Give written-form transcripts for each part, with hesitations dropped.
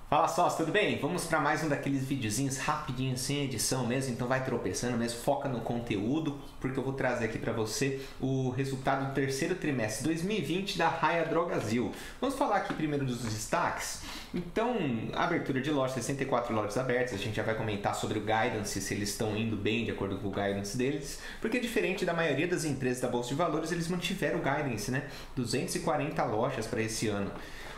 Fala sócio, tudo bem? Vamos para mais um daqueles videozinhos rapidinho, sem edição mesmo, então vai tropeçando mesmo, foca no conteúdo, porque eu vou trazer aqui para você o resultado do terceiro trimestre de 2020 da Raia Drogasil. Vamos falar aqui primeiro dos destaques. Então, abertura de loja, 64 lojas abertas, a gente já vai comentar sobre o guidance, se eles estão indo bem de acordo com o guidance deles, porque diferente da maioria das empresas da Bolsa de Valores, eles mantiveram o guidance, né? 240 lojas para esse ano.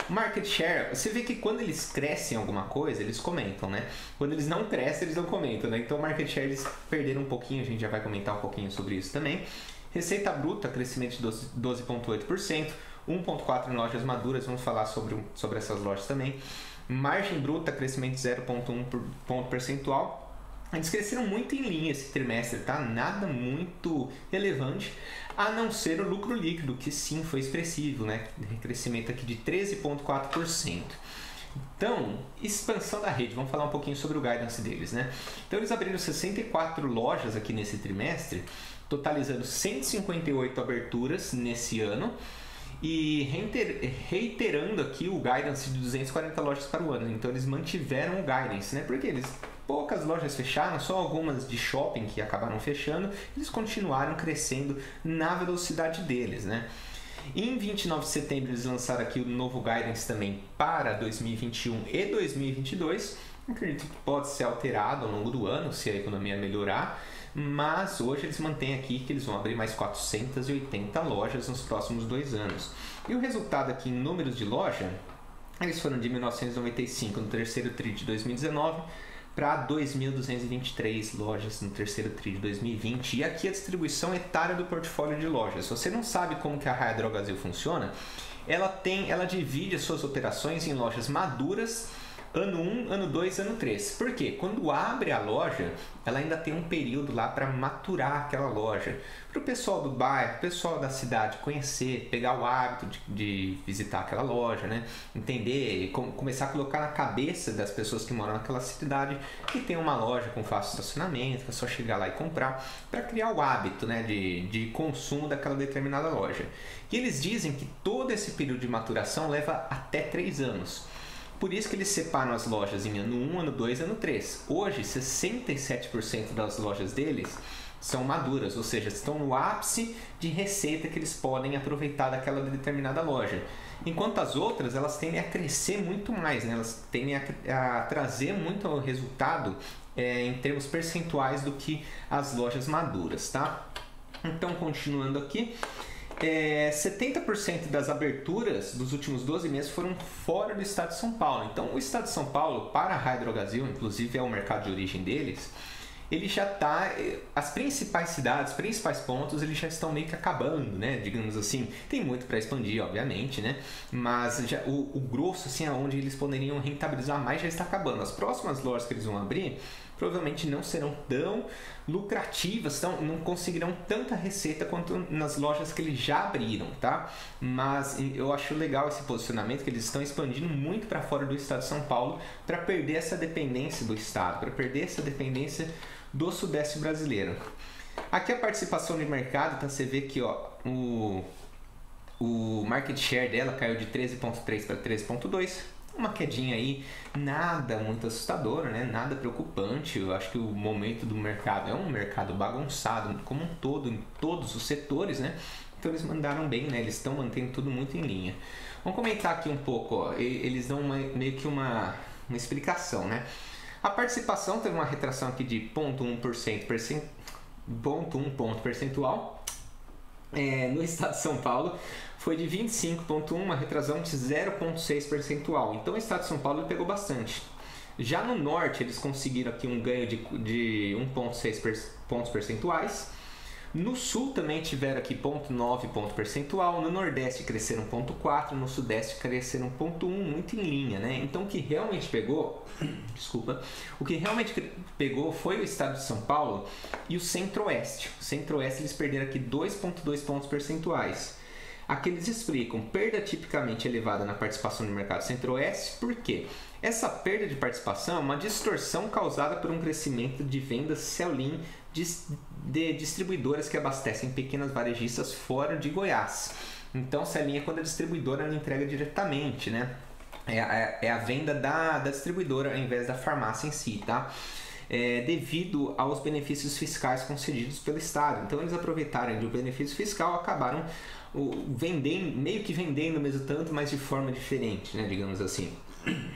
Market share, você vê que quando eles crescem alguma coisa, eles comentam, né? Quando eles não crescem, eles não comentam, né? Então, market share eles perderam um pouquinho, a gente já vai comentar um pouquinho sobre isso também. Receita bruta, crescimento de 12,8%, 1,4% em lojas maduras, vamos falar sobre essas lojas também. Margem bruta, crescimento de 0,1 ponto percentual. Eles cresceram muito em linha esse trimestre, tá? Nada muito relevante, a não ser o lucro líquido, que sim foi expressivo, né? Crescimento aqui de 13,4%. Então, expansão da rede, vamos falar um pouquinho sobre o guidance deles, né? Então, eles abriram 64 lojas aqui nesse trimestre, totalizando 158 aberturas nesse ano, e reiterando aqui o guidance de 240 lojas para o ano. Então, eles mantiveram o guidance, né? Porque poucas lojas fecharam, só algumas de shopping que acabaram fechando, eles continuaram crescendo na velocidade deles, né? Em 29 de setembro eles lançaram aqui o novo guidance também para 2021 e 2022. Acredito que pode ser alterado ao longo do ano se a economia melhorar, mas hoje eles mantêm aqui que eles vão abrir mais 480 lojas nos próximos 2 anos. E o resultado aqui em números de loja, eles foram de 1995 no terceiro TRI de 2019 para 2.223 lojas no terceiro TRI de 2020. E aqui a distribuição etária do portfólio de lojas. Se você não sabe como que a Raia Drogasil funciona, ela divide as suas operações em lojas maduras, ano 1, ano 2, ano 3. Por quê? Quando abre a loja, ela ainda tem um período lá para maturar aquela loja. Para o pessoal do bairro, o pessoal da cidade conhecer, pegar o hábito de visitar aquela loja, né? Entender, começar a colocar na cabeça das pessoas que moram naquela cidade que tem uma loja com fácil estacionamento, que é só chegar lá e comprar, para criar o hábito, né, de consumo daquela determinada loja. E eles dizem que todo esse período de maturação leva até 3 anos. Por isso que eles separam as lojas em ano 1, ano 2, ano 3. Hoje, 67% das lojas deles são maduras, ou seja, estão no ápice de receita que eles podem aproveitar daquela determinada loja. Enquanto as outras, elas tendem a crescer muito mais, né? Elas tendem a trazer muito resultado em termos percentuais do que as lojas maduras, tá? Então, continuando aqui. 70% das aberturas dos últimos 12 meses foram fora do estado de São Paulo. Então, o estado de São Paulo, para a Raia Drogasil, inclusive é o mercado de origem deles, ele já está, as principais cidades, principais pontos, eles já estão meio que acabando, né? Digamos assim, tem muito para expandir, obviamente, né? Mas já, o grosso, assim, onde eles poderiam rentabilizar mais, já está acabando. As próximas lojas que eles vão abrir provavelmente não serão tão lucrativas, não conseguirão tanta receita quanto nas lojas que eles já abriram, tá? Mas eu acho legal esse posicionamento, que eles estão expandindo muito para fora do estado de São Paulo para perder essa dependência do estado, para perder essa dependência do sudeste brasileiro. Aqui a participação de mercado, tá? Você vê que ó, o market share dela caiu de 13,3 para 13,2. Uma quedinha aí, nada muito assustadora, né? Nada preocupante. Eu acho que o momento do mercado é um mercado bagunçado como um todo, em todos os setores, né? Então eles mandaram bem, né? Eles estão mantendo tudo muito em linha. Vamos comentar aqui um pouco, ó. Eles dão meio que uma explicação, né? A participação teve uma retração aqui de 0,1 ponto percentual. No estado de São Paulo foi de 25,1, uma retração de 0,6 percentual. Então o estado de São Paulo pegou bastante. Já no norte eles conseguiram aqui um ganho de 1,6 pontos percentuais. No sul também tiveram aqui 0,9 ponto percentual. No nordeste cresceram 0,4, no sudeste cresceram 0,1, muito em linha, né? Então o que realmente pegou, o que realmente pegou foi o estado de São Paulo e o centro-oeste. O centro-oeste eles perderam aqui 2,2 pontos percentuais. Aqui eles explicam perda tipicamente elevada na participação no mercado centro-oeste. Por quê? Essa perda de participação é uma distorção causada por um crescimento de vendas sell-in de distribuidoras que abastecem pequenas varejistas fora de Goiás. Então, sell-in é quando a distribuidora ela entrega diretamente, né? é a venda da distribuidora ao invés da farmácia em si, tá? Devido aos benefícios fiscais concedidos pelo Estado. Então eles aproveitaram do benefício fiscal, acabaram meio que vendendo mesmo tanto, mas de forma diferente, né, digamos assim.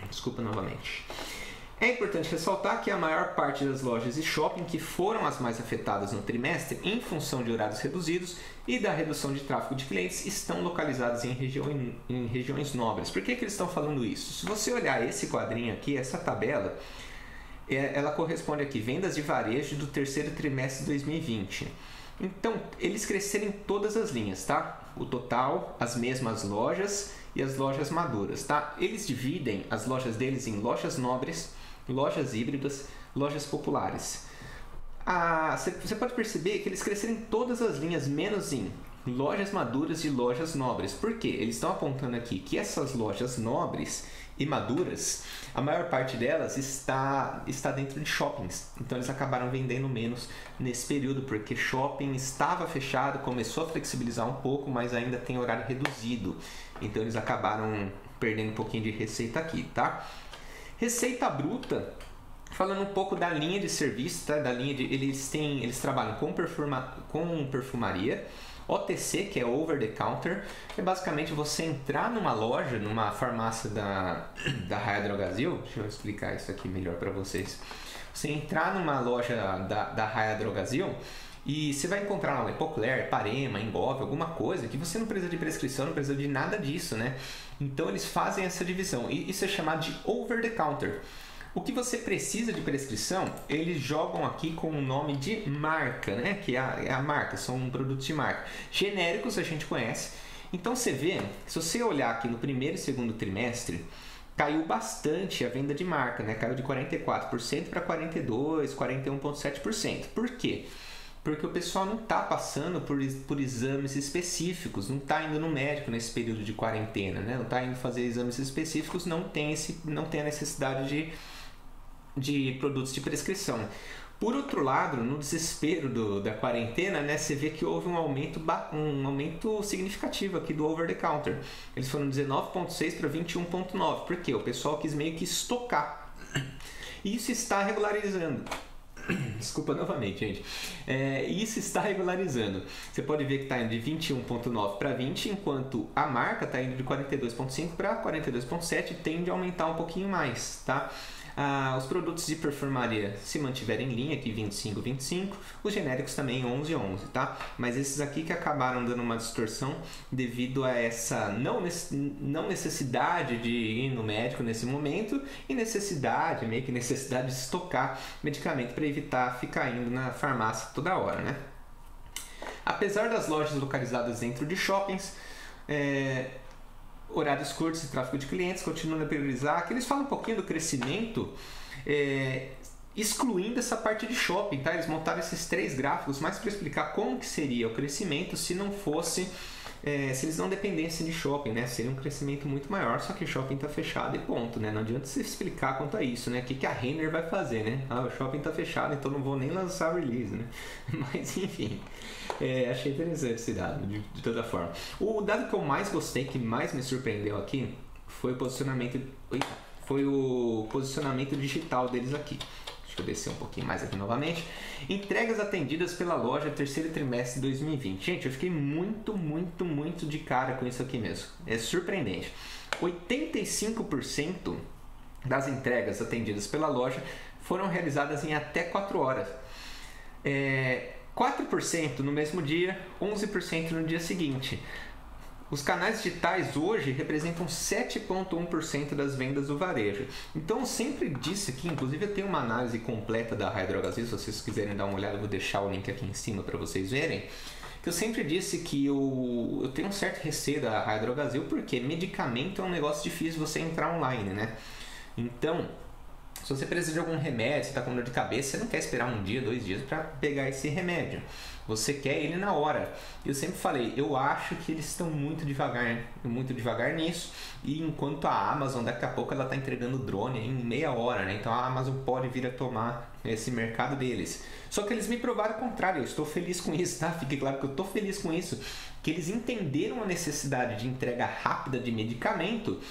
Desculpa novamente. É importante ressaltar que a maior parte das lojas e shopping que foram as mais afetadas no trimestre, em função de horários reduzidos e da redução de tráfego de clientes, estão localizadas em regiões nobres. Por que eles estão falando isso? Se você olhar esse quadrinho aqui, essa tabela, ela corresponde aqui, vendas de varejo do terceiro trimestre de 2020. Então, eles cresceram em todas as linhas, tá? O total, as mesmas lojas e as lojas maduras, tá? Eles dividem as lojas deles em lojas nobres, lojas híbridas, lojas populares. Você pode perceber que eles cresceram em todas as linhas, menos em lojas maduras e lojas nobres. Por quê? Eles estão apontando aqui que essas lojas nobres e maduras, a maior parte delas está dentro de shoppings. Então eles acabaram vendendo menos nesse período, porque shopping estava fechado, começou a flexibilizar um pouco, mas ainda tem horário reduzido. Então eles acabaram perdendo um pouquinho de receita aqui, tá? Receita bruta, falando um pouco da linha de serviço, tá? Eles trabalham com perfumaria, OTC, que é over the counter, é basicamente você entrar numa loja, numa farmácia da Raia Drogasil. Deixa eu explicar isso aqui melhor para vocês. Você entrar numa loja da Raia Drogasil e você vai encontrar lá um Epocler, Parema, Engov, alguma coisa que você não precisa de prescrição, não precisa de nada disso, né? Então eles fazem essa divisão e isso é chamado de over the counter. O que você precisa de prescrição, eles jogam aqui com o nome de marca, né? Que é a marca, são produtos de marca. Genéricos a gente conhece. Então você vê, se você olhar aqui no primeiro e segundo trimestre, caiu bastante a venda de marca, né? Caiu de 44% para 42%, 41,7%. Por quê? Porque o pessoal não está passando por exames específicos, não está indo no médico nesse período de quarentena, né? Não está indo fazer exames específicos, não tem a necessidade de produtos de prescrição. Por outro lado, no desespero da quarentena, né, você vê que houve um aumento significativo aqui do over the counter. Eles foram de 19,6 para 21,9. Por quê? O pessoal quis meio que estocar. E isso está regularizando. Desculpa novamente, gente. Isso está regularizando. Você pode ver que está indo de 21,9 para 20, enquanto a marca está indo de 42,5 para 42,7 e tende a aumentar um pouquinho mais, tá? Os produtos de perfumaria se mantiveram em linha aqui 25, os genéricos também 11, tá? Mas esses aqui que acabaram dando uma distorção devido a essa não necessidade de ir no médico nesse momento e meio que necessidade de estocar medicamento para evitar ficar indo na farmácia toda hora, né? Apesar das lojas localizadas dentro de shoppings, horários curtos e tráfego de clientes, continuam a priorizar. Aqui eles falam um pouquinho do crescimento, excluindo essa parte de shopping, tá? Eles montaram esses 3 gráficos mais para explicar como que seria o crescimento se não fosse, se eles não dependessem de shopping, né? Seria um crescimento muito maior, só que o shopping está fechado e ponto, né? Não adianta você explicar quanto a isso, né? O que a Renner vai fazer, né? O shopping está fechado, então não vou nem lançar release, né? Mas enfim, achei interessante esse dado, de toda forma. O dado que eu mais gostei, que mais me surpreendeu aqui, foi o posicionamento digital deles aqui. Deixa eu descer um pouquinho mais aqui novamente. Entregas atendidas pela loja terceiro trimestre de 2020. Gente, eu fiquei muito de cara com isso aqui mesmo. É surpreendente. 85% das entregas atendidas pela loja foram realizadas em até 4 horas. 4% no mesmo dia, 11% no dia seguinte. Os canais digitais hoje representam 7,1% das vendas do varejo. Então eu sempre disse aqui, inclusive eu tenho uma análise completa da Raia Drogasil, se vocês quiserem dar uma olhada, eu vou deixar o link aqui em cima para vocês verem. Que eu sempre disse que eu tenho um certo receio da Raia Drogasil, porque medicamento é um negócio difícil você entrar online, né? Então, se você precisa de algum remédio, você está com dor de cabeça, você não quer esperar 1 dia, 2 dias para pegar esse remédio. Você quer ele na hora. Eu sempre falei, eu acho que eles estão muito devagar nisso. E enquanto a Amazon, daqui a pouco, ela está entregando drone em meia hora, né? Então a Amazon pode vir a tomar esse mercado deles. Só que eles me provaram o contrário. Eu estou feliz com isso, tá? Fique claro que eu estou feliz com isso. Que eles entenderam a necessidade de entrega rápida de medicamento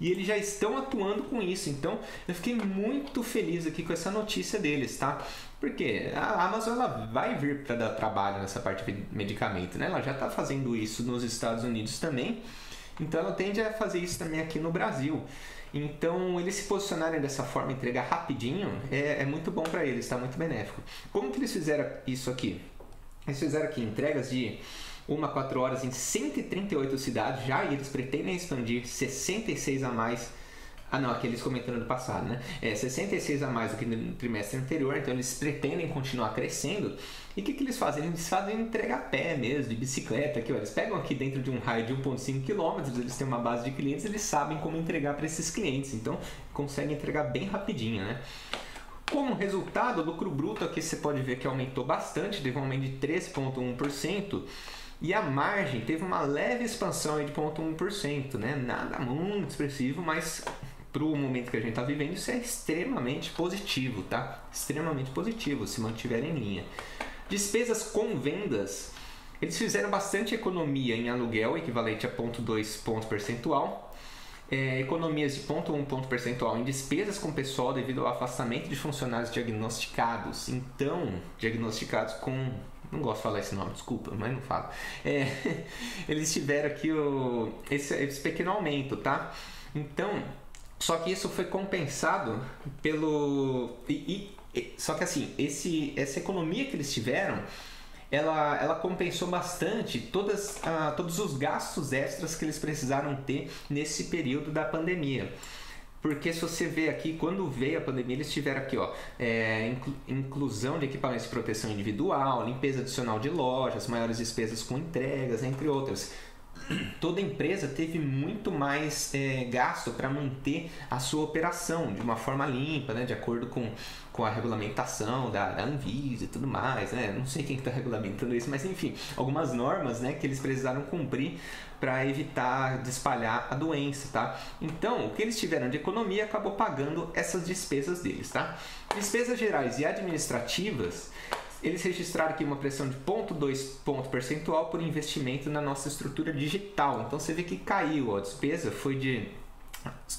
e eles já estão atuando com isso. Então eu fiquei muito feliz aqui com essa notícia deles, tá? Porque a Amazon ela vai vir para dar trabalho nessa parte de medicamento, né? Ela já está fazendo isso nos Estados Unidos também, então ela tende a fazer isso também aqui no Brasil. Então eles se posicionarem dessa forma, entregar rapidinho, é muito bom para eles, está muito benéfico. Como que eles fizeram isso aqui? Eles fizeram aqui entregas de 1 a 4 horas em 138 cidades já, e eles pretendem expandir 66 a mais. Ah não, aqui eles comentaram do passado, né? 66 a mais do que no trimestre anterior, então eles pretendem continuar crescendo. E o que eles fazem? Eles fazem entrega a pé mesmo, de bicicleta. Aqui, ó, eles pegam aqui dentro de um raio de 1,5 km, eles têm uma base de clientes, eles sabem como entregar para esses clientes, então conseguem entregar bem rapidinho, né? Como resultado, o lucro bruto aqui você pode ver que aumentou bastante, teve um aumento de 13,1%. E a margem teve uma leve expansão aí de 0,1%, né? Nada muito expressivo, mas para o momento que a gente está vivendo, isso é extremamente positivo, tá? Extremamente positivo, se mantiver em linha. Despesas com vendas, eles fizeram bastante economia em aluguel, equivalente a 0,2 ponto percentual. Economias de 0,1 ponto percentual em despesas com pessoal devido ao afastamento de funcionários diagnosticados. Então, diagnosticados com... Não gosto de falar esse nome, desculpa, mas não falo. Eles tiveram aqui esse pequeno aumento, tá? Então, só que isso foi compensado pelo... Só que assim, essa economia que eles tiveram, ela compensou bastante todos os gastos extras que eles precisaram ter nesse período da pandemia. Porque se você vê aqui, quando veio a pandemia, eles tiveram aqui, ó, inclusão de equipamentos de proteção individual, limpeza adicional de lojas, maiores despesas com entregas, entre outras. Toda empresa teve muito mais gasto para manter a sua operação de uma forma limpa, né, de acordo com a regulamentação da Anvisa e tudo mais, né? Não sei quem está regulamentando isso, mas enfim, algumas normas, né, que eles precisaram cumprir para evitar de espalhar a doença, tá? Então, o que eles tiveram de economia acabou pagando essas despesas deles, tá? Despesas gerais e administrativas, eles registraram aqui uma pressão de 0,2 ponto percentual por investimento na nossa estrutura digital. Então você vê que caiu, ó, a despesa foi de...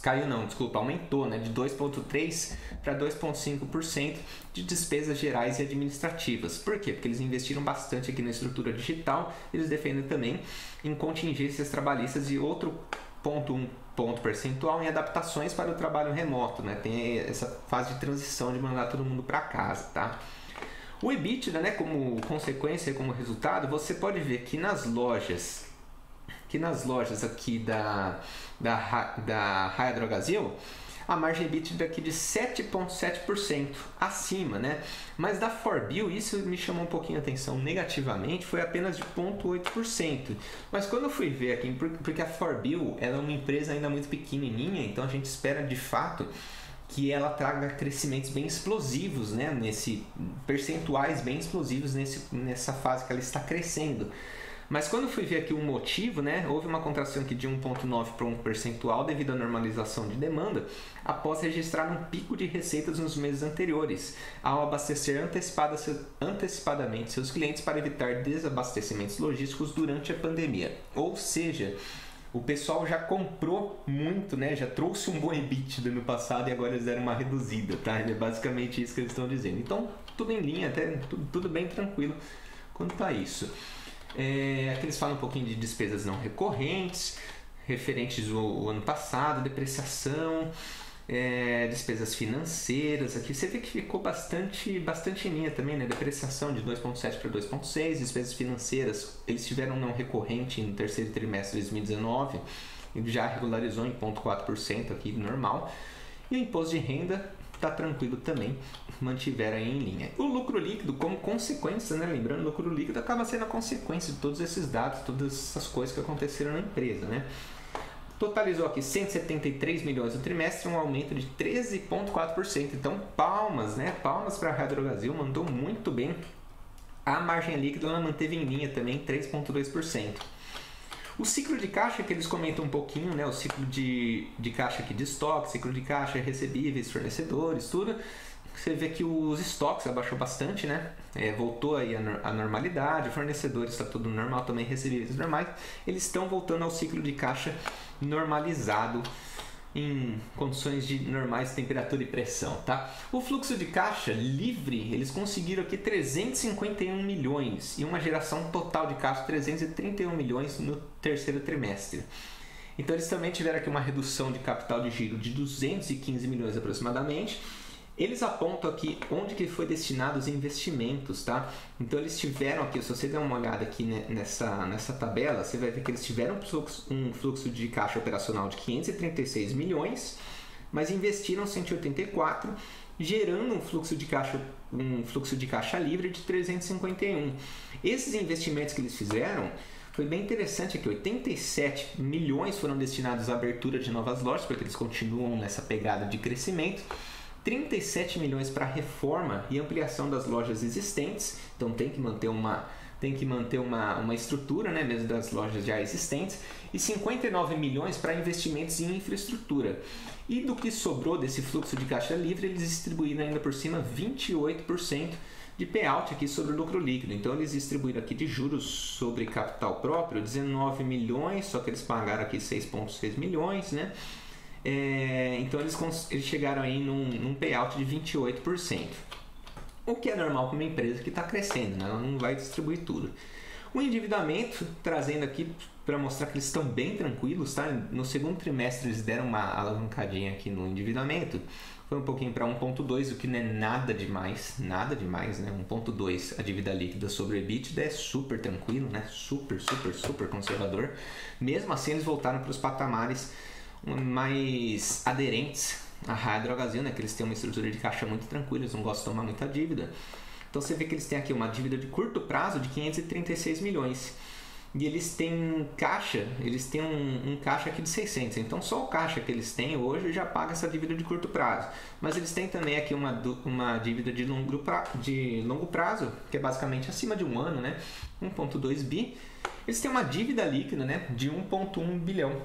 Caiu não, desculpa, aumentou, né, de 2,3% para 2,5% de despesas gerais e administrativas. Por quê? Porque eles investiram bastante aqui na estrutura digital, eles defendem também em contingências trabalhistas e outro 0,1 ponto percentual em adaptações para o trabalho remoto, né? Tem essa fase de transição de mandar todo mundo para casa, tá? O EBITDA, né, como consequência, como resultado, você pode ver que nas lojas aqui da Raia Drogasil, a margem EBITDA aqui de 7,7% acima, né? Mas da Forbil, isso me chamou um pouquinho a atenção negativamente, foi apenas de 0,8%. Mas quando eu fui ver aqui, porque a Forbil ela é uma empresa ainda muito pequenininha, então a gente espera de fato que ela traga crescimentos bem explosivos, né? Percentuais bem explosivos nessa fase que ela está crescendo. Mas quando fui ver aqui um motivo, né, houve uma contração aqui de 1,9 ponto percentual devido à normalização de demanda, após registrar um pico de receitas nos meses anteriores, ao abastecer antecipadamente seus clientes para evitar desabastecimentos logísticos durante a pandemia. Ou seja, o pessoal já comprou muito, né? Já trouxe um bom EBITDA no passado e agora eles deram uma reduzida, tá? É basicamente isso que eles estão dizendo. Então, tudo em linha, até tudo bem tranquilo quanto a isso. Aqui eles falam um pouquinho de despesas não recorrentes, referentes ao ano passado, depreciação, despesas financeiras. Aqui você vê que ficou bastante em linha também, né? Depreciação de 2,7 para 2,6, despesas financeiras, eles tiveram não recorrente no terceiro trimestre de 2019, ele já regularizou em 0,4% aqui, normal. E o imposto de renda está tranquilo também, mantiveram aí em linha. O lucro líquido como consequência, né? Lembrando, o lucro líquido acaba sendo a consequência de todos esses dados, todas essas coisas que aconteceram na empresa, né? Totalizou aqui 173 milhões no trimestre, um aumento de 13,4%. Então, palmas, né? Palmas para a Raia Drogasil, mandou muito bem. A margem líquida ela manteve em linha também, 3,2%. O ciclo de caixa que eles comentam um pouquinho, né? O ciclo de caixa aqui de estoque, ciclo de caixa, recebíveis, fornecedores, tudo. Você vê que os estoques abaixou bastante, né? Voltou aí a normalidade, fornecedores está tudo normal também, recebíveis normais. Eles estão voltando ao ciclo de caixa normalizado em condições de normais temperatura e pressão, tá? O fluxo de caixa livre, eles conseguiram aqui 351 milhões e uma geração total de caixa de 331 milhões no terceiro trimestre. Então eles também tiveram aqui uma redução de capital de giro de 215 milhões aproximadamente. Eles apontam aqui onde que foi destinado os investimentos, tá? Então eles tiveram aqui, se você der uma olhada aqui nessa tabela, você vai ver que eles tiveram um fluxo de caixa operacional de 536 milhões, mas investiram 184, gerando um fluxo de caixa livre de 351. Esses investimentos que eles fizeram foi bem interessante aqui, 87 milhões foram destinados à abertura de novas lojas, porque eles continuam nessa pegada de crescimento. 37 milhões para reforma e ampliação das lojas existentes, então tem que manter uma estrutura, né, mesmo das lojas já existentes, e 59 milhões para investimentos em infraestrutura. E do que sobrou desse fluxo de caixa livre, eles distribuíram ainda por cima 28% de payout aqui sobre o lucro líquido. Então eles distribuíram aqui de juros sobre capital próprio 19 milhões, só que eles pagaram aqui 6,6 milhões, né? Então eles chegaram aí num payout de 28%. O que é normal para uma empresa que está crescendo, né? Ela não vai distribuir tudo. O endividamento, trazendo aqui para mostrar que eles estão bem tranquilos, tá? No segundo trimestre eles deram uma alavancadinha aqui no endividamento. Foi um pouquinho para 1,2, o que não é nada demais, né? 1,2 a dívida líquida sobre o EBITDA é super tranquilo, né? Super conservador. Mesmo assim eles voltaram para os patamares mais aderentes à Raia Drogasil, né? Que eles têm uma estrutura de caixa muito tranquila, eles não gostam de tomar muita dívida. Então você vê que eles têm aqui uma dívida de curto prazo de 536 milhões. E eles têm um caixa aqui de 600. Então só o caixa que eles têm hoje já paga essa dívida de curto prazo. Mas eles têm também aqui uma dívida de longo prazo, que é basicamente acima de um ano, né? 1,2 bi. Eles têm uma dívida líquida, né, de 1,1 bilhão.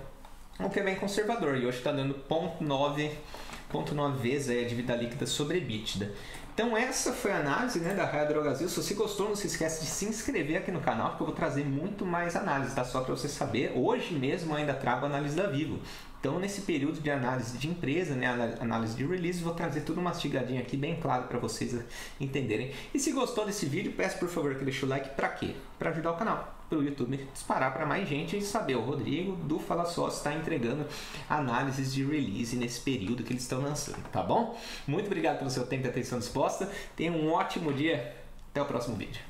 O que é bem conservador, e hoje está dando 0,9 vezes a dívida líquida sobre EBITDA. Então essa foi a análise, né, da Raia Drogasil. Se você gostou, não se esquece de se inscrever aqui no canal, porque eu vou trazer muito mais análise, tá? Só para você saber, hoje mesmo eu ainda trago a análise da Vivo. Então nesse período de análise de empresa, né, análise de release, vou trazer tudo mastigadinho aqui, bem claro para vocês entenderem. E se gostou desse vídeo, peço por favor que deixe o like. Para quê? Para ajudar o canal, para o YouTube disparar para mais gente e saber. O Rodrigo do Fala Sócio está entregando análises de release nesse período que eles estão lançando, tá bom? Muito obrigado pelo seu tempo e atenção disposta. Tenha um ótimo dia. Até o próximo vídeo.